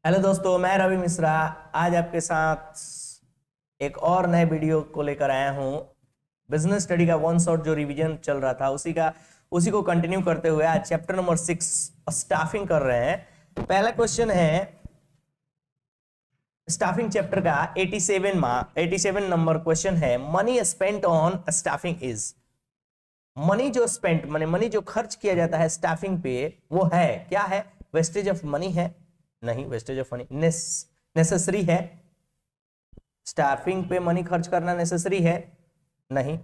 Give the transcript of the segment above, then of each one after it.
Hello दोस्तों, मैं रवि मिश्रा आज आपके साथ एक और नए वीडियो को लेकर आया हूं। बिजनेस स्टडी का वन शॉट जो रिवीजन चल रहा था उसी को कंटिन्यू करते हुए आज चैप्टर नंबर 6 स्टाफिंग कर रहे हैं। पहला क्वेश्चन है स्टाफिंग चैप्टर का 87 नंबर क्वेश्चन है, money spent on staffing is. Money जो स्पेंट माने मनी जो खर्च किया जाता है स्टाफिंग पे वो है क्या है? वेस्टेज ऑफ मनी है? नहीं, वेस्टेज ऑफ मनी नेसेसरी है? स्टाफिंग पे मनी खर्च करना नेसेसरी है? नहीं।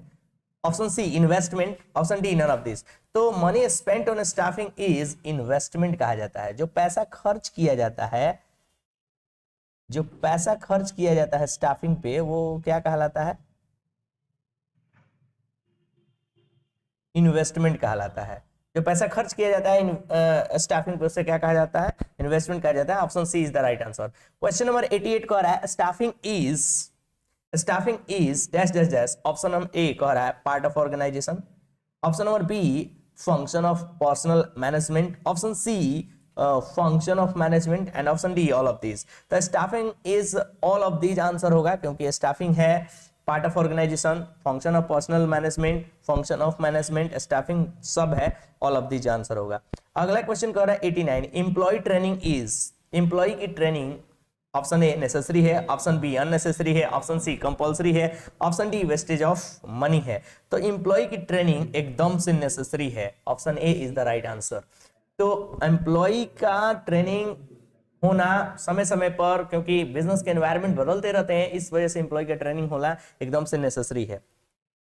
Option C investment, option D none of this. तो money spent on staffing is investment कहा जाता है। जो पैसा खर्च किया जाता है स्टाफिंग पे वो क्या कहलाता है? इन्वेस्टमेंट कहलाता है। जो पैसा खर्च किया जाता है स्टाफिंग पे उसे क्या कहा जाता है? इन्वेस्टमेंट कहा जाता है। Option C is the right answer. Question number 88 कह रहा है staffing is dash dash dash. Option number A कह रहा है part of organisation, option number B function of personal management, option C function of management and option D all of this. तो staffing is all of this answer होगा, क्योंकि staffing है part of organisation, function of personal management, function of management, staffing सब है, all of this answer होगा। अगला question कह रहा है 89 एम्प्लॉय ट्रेनिंग इज। एम्प्लॉय की ट्रेनिंग ऑप्शन ए नेसेसरी है, ऑप्शन बी अननेसेसरी है, ऑप्शन सी कंपलसरी है, option D wastage of money है। तो एम्प्लॉय की ट्रेनिंग एकदम से नेसेसरी है, option A is the right answer. तो एम्प्लॉय का ट्रेनिंग होना समय समय पर, क्योंकि बिजनेस के एनवायरनमेंट बदलते रहते हैं, इस वजह से एम्प्लॉय का ट्रेनिंग होना एकदम से नेसेसरी है।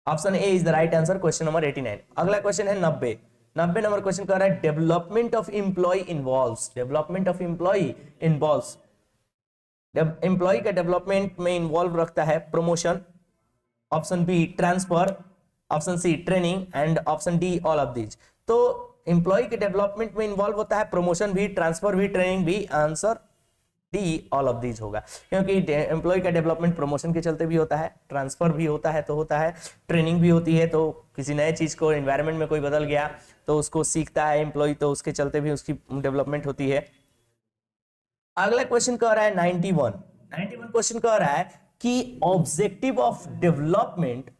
Option A is the right answer, question number 89। अगला क्वेश्चन है 90 नंबर क्वेश्चन कर रहा है development of employ involves. Development of employ involves, employ का डेवलपमेंट में इन्वॉल्व रखता है promotion, option B transfer, option C training and option D all of these. तो एम्प्लॉय के डेवलपमेंट में इन्वॉल्व होता है प्रमोशन भी, ट्रांसफर भी, ट्रेनिंग भी। Answer D all of these होगा, क्योंकि एम्प्लॉय का डेवलपमेंट प्रमोशन के चलते भी होता है, ट्रांसफर भी होता है तो होता है, ट्रेनिंग भी होती है। तो किसी नए चीज को एनवायरनमेंट में कोई बदल गया तो उसको सीखता है एम्प्लॉय, तो उसके चलते भी उसकी डेवलपमेंट होती है। अगला क्वेश्चन कह रहा है 91 क्वेश्चन कह रहा है कि objective of development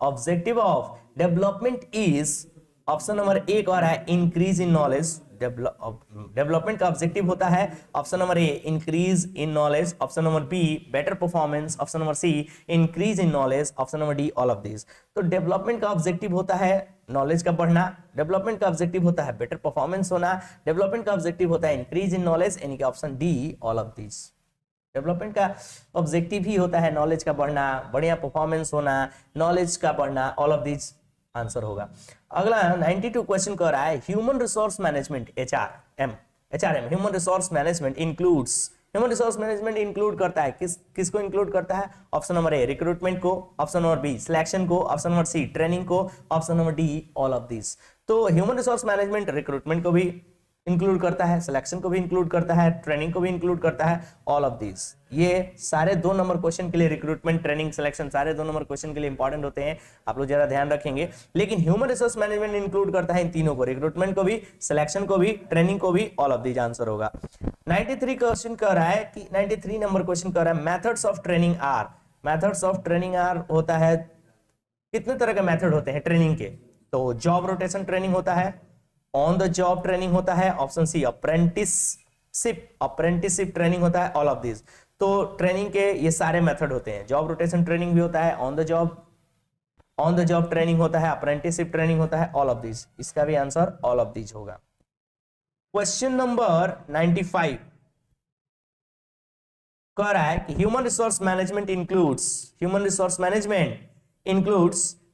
is. Option number A कह रहा है इंक्रीज इन नॉलेज। डेवलपमेंट का ऑब्जेक्टिव होता है option number A increase in knowledge, option number B better performance, option number C increase in knowledge, option number D all of this. तो development का objective होता है नॉलेज का बढ़ना, development का ऑब्जेक्टिव होता है बेटर परफॉर्मेंस होना, डेवलपमेंट का ऑब्जेक्टिव होता है इंक्रीज इन नॉलेज, यानी कि option D all of this. Development का ऑब्जेक्टिव ही होता है नॉलेज का बढ़ना, बढ़िया परफॉर्मेंस होना, नॉलेज का बढ़ना, ऑल ऑफ दिस आंसर होगा। अगला 92 क्वेश्चन कह रहा है human resource management HRM human resource management include करता है किसको इंक्लूड करता है? ऑप्शन नंबर ए रिक्रूटमेंट को, ऑप्शन नंबर बी सिलेक्शन को, ऑप्शन नंबर सी ट्रेनिंग को, option number D all of this. तो ह्यूमन रिसोर्स मैनेजमेंट रिक्रूटमेंट को भी इंक्लूड करता है, सिलेक्शन को भी इंक्लूड करता है, ट्रेनिंग को भी इंक्लूड करता है, ऑल ऑफ दिस। ये सारे 2 नंबर क्वेश्चन के लिए रिक्रूटमेंट, ट्रेनिंग, सिलेक्शन सारे 2 नंबर क्वेश्चन के लिए इंपॉर्टेंट होते हैं, आप लोग जरा ध्यान रखेंगे। लेकिन ह्यूमन रिसोर्स मैनेजमेंट इंक्लूड करता है इन तीनों को, रिक्रूटमेंट को भी, सिलेक्शन को भी, ट्रेनिंग को भी, ऑल ऑफ दिस आंसर होगा। 93 क्वेश्चन कह रहा है कि 93 नंबर क्वेश्चन कह रहा है मेथड्स ऑफ ट्रेनिंग आर होता है, कितने तरह के मेथड होते हैं ट्रेनिंग के? तो जॉब रोटेशन ट्रेनिंग होता है, ऑन द जॉब ट्रेनिंग होता है, ऑप्शन सी अप्रेंटिसशिप ट्रेनिंग होता है, ऑल ऑफ दिस। तो ट्रेनिंग के ये सारे मेथड होते हैं, जॉब रोटेशन ट्रेनिंग भी होता है, ऑन द जॉब ट्रेनिंग होता है, अप्रेंटिसशिप ट्रेनिंग होता है, ऑल ऑफ दिस। इसका भी आंसर ऑल ऑफ दिस होगा। क्वेश्चन नंबर 95 कह रहा है कि human resource management includes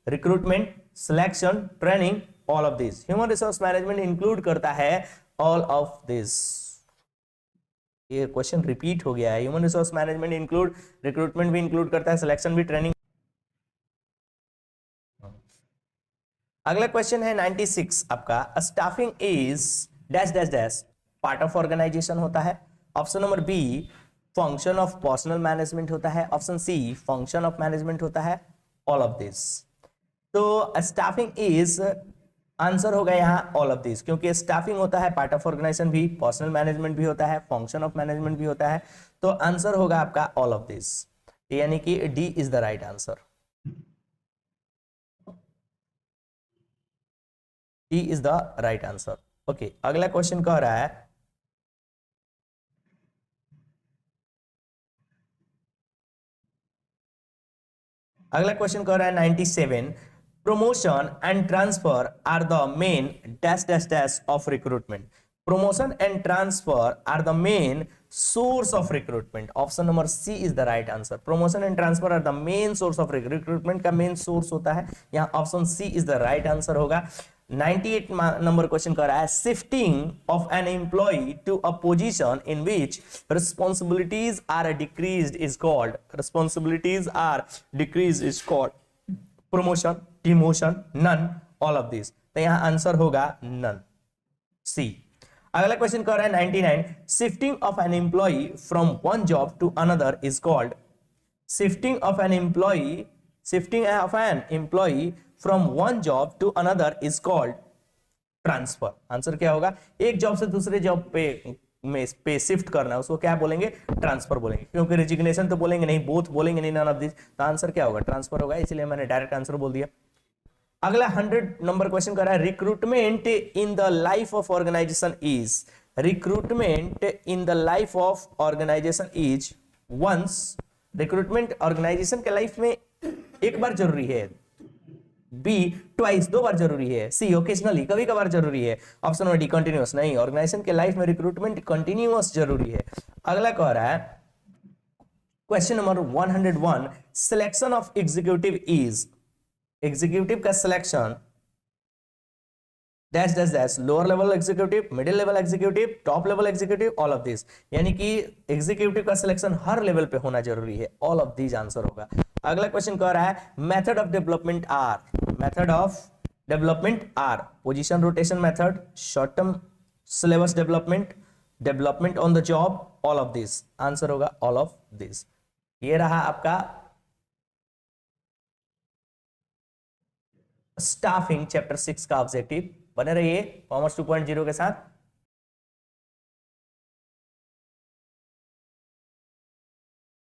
recruitment, selection, training, all of this. Human resource management include करता है ऑल ऑफ दिस। ये क्वेश्चन रिपीट हो गया है। Human resource management include recruitment भी इंक्लूड करता है, सिलेक्शन भी, ट्रेनिंग। अगला क्वेश्चन है 96 आपका staffing is dash dash dash part of organisation होता है, option number B function of personal management होता है, option C function of management होता है, ऑल ऑफ दिस। तो स्टाफिंग इज आंसर होगा यहाँ ऑल ऑफ दिस, क्योंकि स्टाफिंग होता है पार्ट ऑफ ऑर्गेनाइजेशन भी, पर्सनल मैनेजमेंट भी होता है, फंक्शन ऑफ मैनेजमेंट भी होता है, तो आंसर होगा आपका ऑल ऑफ दिस, यानी कि D is the right answer. D is the right answer. Okay, अगला क्वेश्चन कह रहा है अगला क्वेश्चन कह रहा है 97, promotion and transfer are the main dash dash dash of recruitment. Promotion and transfer are the main source of recruitment. Option number C is the right answer. Promotion and transfer are the main source of recruitment का main source होता है, यहाँ option C is the right answer होगा। 98 number question कर रहा है shifting of an employee to a position in which responsibilities are decreased is called promotion, demotion, none, all of these, तो यहाँ आंसर होगा none, C। अगला question कर रहा है 99, shifting of an employee from one job to another is called shifting of an employee from one job to another is called transfer. Answer क्या होगा, एक जॉब से दूसरे जॉब पे शिफ्ट करना है उसको क्या बोलेंगे, ट्रांसफर बोलेंगे, क्योंकि रेजिग्नेशन तो बोलेंगे नहीं, बोथ बोलेंगे नहीं, नन ऑफ दिस, तो आंसर क्या होगा, ट्रांसफर होगा, इसलिए मैंने डायरेक्ट आंसर बोल दिया। अगला 100 नंबर क्वेश्चन कर रहा है recruitment in the life of organisation is once, recruitment organisation के लाइफ में एक बार जरूरी है, बी ट्वाइस, दो बार जरूरी है, सी ओकेजनली, कभी कभार जरूरी है, ऑप्शन नंबर डी कंटिन्यूअस नहीं, ऑर्गेनाइजेशन के लाइफ में रिक्रूटमेंट कंटिन्यूअस जरूरी है। अगला कह रहा है question number 101, selection of executive is, executive का selection dash dash dash, lower level executive, middle level executive, top level executive, all of this, यानी कि एग्जीक्यूटिव का सिलेक्शन हर लेवल पे होना जरूरी है, ऑल ऑफ दिस आंसर होगा। अगला क्वेश्चन कह रहा है method of development are, position rotation method, short term syllabus development, development on the job, all of this, answer होगा ऑल ऑफ दिस। ये रहा आपका स्टाफिंग चैप्टर 6 का ऑब्जेक्टिव। बने रहिए कॉमर्स 2.0 के साथ।